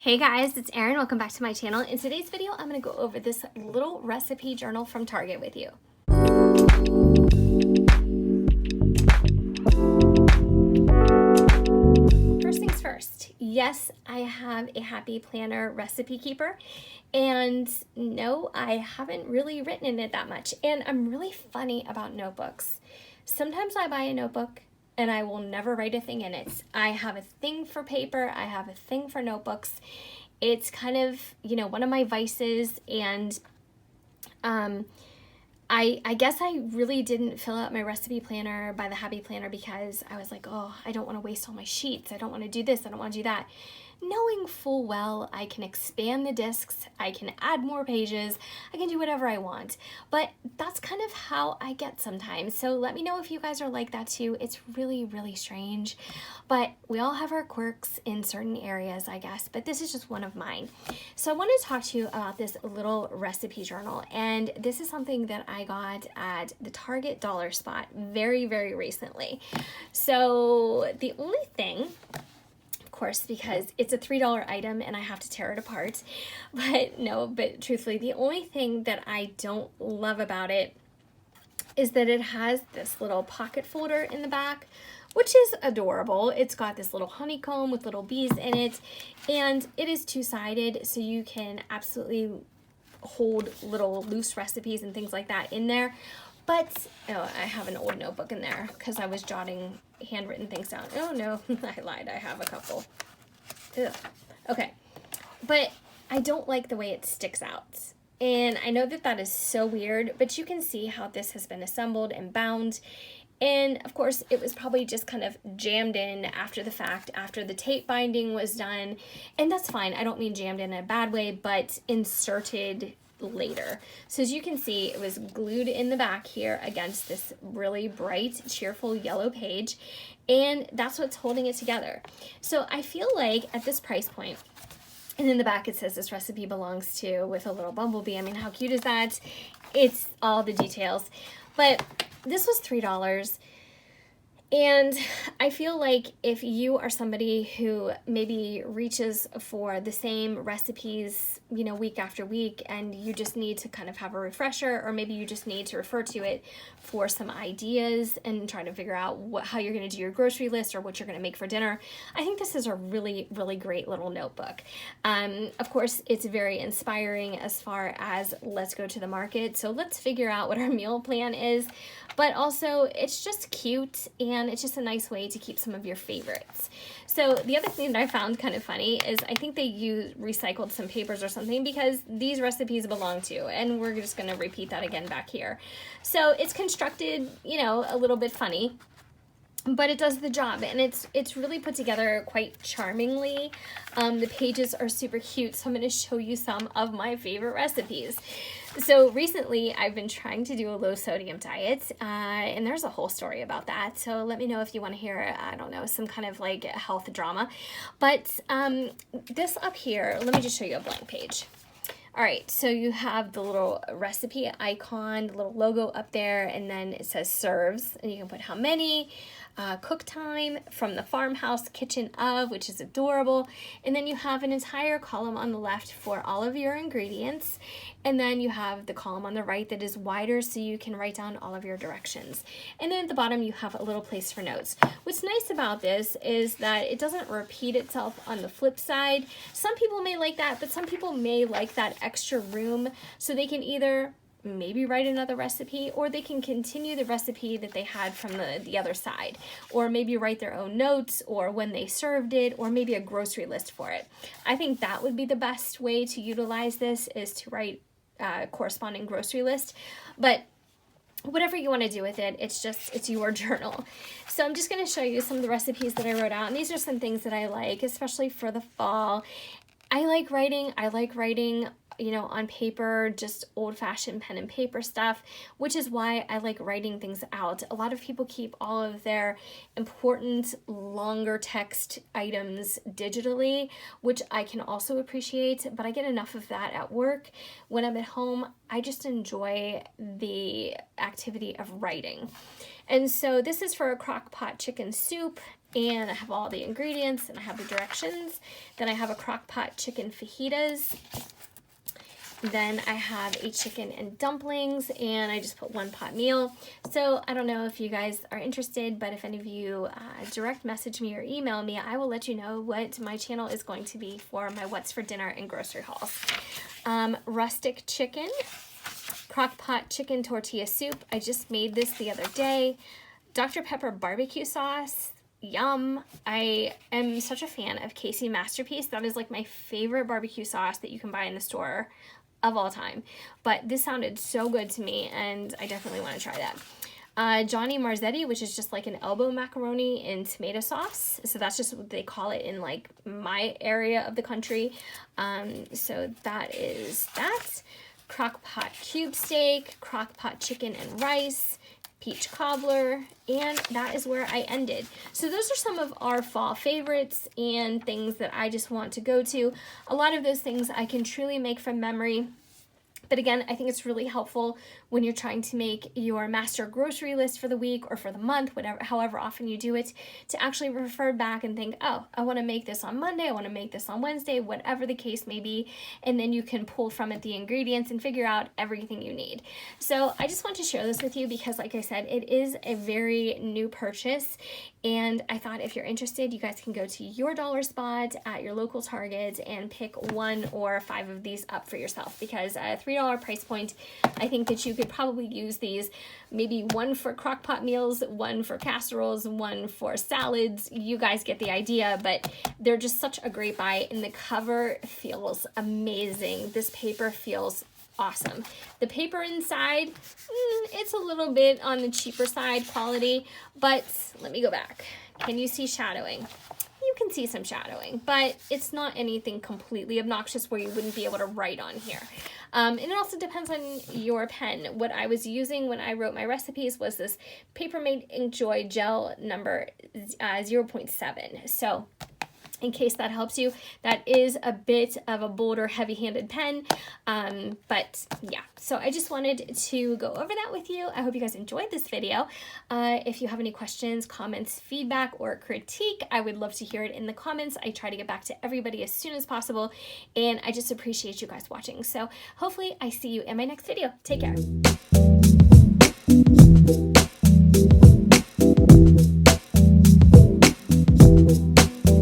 Hey guys, it's Erin. Welcome back to my channel. In today's video, I'm going to go over this little recipe journal from Target with you. First things first, yes, I have a Happy Planner recipe keeper, and no, I haven't really written in it that much, and I'm really funny about notebooks. Sometimes I buy a notebook and I will never write a thing in it. I have a thing for paper, I have a thing for notebooks. It's kind of, one of my vices, and I guess I really didn't fill out my recipe planner by the Happy Planner because I was like, oh, I don't want to waste all my sheets. I don't want to do this. I don't want to do that. Knowing full well I can expand the discs, I can add more pages, I can do whatever I want. But that's kind of how I get sometimes. So let me know if you guys are like that too. It's really, really strange. But we all have our quirks in certain areas, I guess. But this is just one of mine. So I want to talk to you about this little recipe journal. And this is something that I got at the Target dollar spot very, very recently. So the only thing, course, because it's a $3 item and I have to tear it apart. But truthfully, the only thing that I don't love about it is that it has this little pocket folder in the back, which is adorable. It's got this little honeycomb with little bees in it, and it is two-sided, so you can absolutely hold little loose recipes and things like that in there. But, I have an old notebook in there because I was jotting handwritten things down. Oh no, I lied, I have a couple. Ugh. Okay, but I don't like the way it sticks out. And I know that that is so weird, but you can see how this has been assembled and bound. And of course, it was probably just kind of jammed in after the fact, after the tape binding was done. And that's fine, I don't mean jammed in a bad way, but inserted later. So as you can see, it was glued in the back here against this really bright, cheerful yellow page, and that's what's holding it together. So I feel like at this price point, and in the back it says this recipe belongs to, with a little bumblebee. I mean, how cute is that? It's all the details. But this was $3. And I feel like if you are somebody who maybe reaches for the same recipes, week after week, and you just need to kind of have a refresher, or maybe you just need to refer to it for some ideas and try to figure out how you're going to do your grocery list or what you're going to make for dinner, I think this is a really, really great little notebook. Of course, it's very inspiring as far as let's go to the market. So let's figure out what our meal plan is, but also it's just cute, and it's just a nice way to keep some of your favorites. So the other thing that I found kind of funny is I think they recycled some papers or something, because these recipes belong to, and we're just going to repeat that again back here. So it's constructed, a little bit funny, but it does the job, and it's really put together quite charmingly. The pages are super cute, so I'm going to show you some of my favorite recipes. So recently I've been trying to do a low sodium diet, and there's a whole story about that. So let me know if you want to hear, I don't know, some kind of like health drama. But this up here, let me just show you a blank page. All right, so you have the little recipe icon, the little logo up there, and then it says serves, and you can put how many, cook time, from the farmhouse kitchen of, which is adorable, and then you have an entire column on the left for all of your ingredients, and then you have the column on the right that is wider so you can write down all of your directions. And then at the bottom you have a little place for notes. What's nice about this is that it doesn't repeat itself on the flip side. Some people may like that, but some people may like that extra room so they can either maybe write another recipe, or they can continue the recipe that they had from the other side, or maybe write their own notes, or when they served it, or maybe a grocery list for it. I think that would be the best way to utilize this, is to write a corresponding grocery list. But whatever you want to do with it, it's your journal. So I'm just going to show you some of the recipes that I wrote out, and these are some things that I like, especially for the fall. I like writing on paper, just old-fashioned pen and paper stuff, which is why I like writing things out. A lot of people keep all of their important, longer text items digitally, which I can also appreciate, but I get enough of that at work. When I'm at home, I just enjoy the activity of writing. And so this is for a crock pot chicken soup, and I have all the ingredients and I have the directions. Then I have a crock pot chicken fajitas. Then I have a chicken and dumplings, and I just put one pot meal. So I don't know if you guys are interested, but if any of you direct message me or email me, I will let you know what my channel is going to be for my what's for dinner and grocery hauls. Rustic chicken, crock pot chicken tortilla soup. I just made this the other day. Dr. Pepper barbecue sauce. Yum. I am such a fan of Casey Masterpiece. That is like my favorite barbecue sauce that you can buy in the store of all time. But this sounded so good to me, and I definitely want to try that. Johnny Marzetti, which is just like an elbow macaroni in tomato sauce. So that's just what they call it in like my area of the country. So that is that. Crock pot cube steak, crock pot chicken and rice, peach cobbler, and that is where I ended. So those are some of our fall favorites and things that I just want to go to. A lot of those things I can truly make from memory. But again, I think it's really helpful when you're trying to make your master grocery list for the week or for the month, whatever, however often you do it, to actually refer back and think, oh, I want to make this on Monday, I want to make this on Wednesday, whatever the case may be, and then you can pull from it the ingredients and figure out everything you need. So I just want to share this with you because, like I said, it is a very new purchase, and I thought if you're interested, you guys can go to your dollar spot at your local Target and pick 1 or 5 of these up for yourself, because at a $3 price point, I think that you could probably use these, maybe 1 for crock pot meals, 1 for casseroles, 1 for salads. You guys get the idea, but they're just such a great buy, and the cover feels amazing. This paper feels awesome. The paper inside, it's a little bit on the cheaper side quality, but let me go back. Can you see shadowing? You can see some shadowing, but it's not anything completely obnoxious where you wouldn't be able to write on here. And it also depends on your pen. What I was using when I wrote my recipes was this Paper Mate Ink Joy Gel number 0.7. So in case that helps you, that is a bit of a bolder, heavy-handed pen, but yeah, so I just wanted to go over that with you. I hope you guys enjoyed this video. If you have any questions, comments, feedback, or critique, I would love to hear it in the comments. I try to get back to everybody as soon as possible, and I just appreciate you guys watching. So hopefully I see you in my next video. Take care.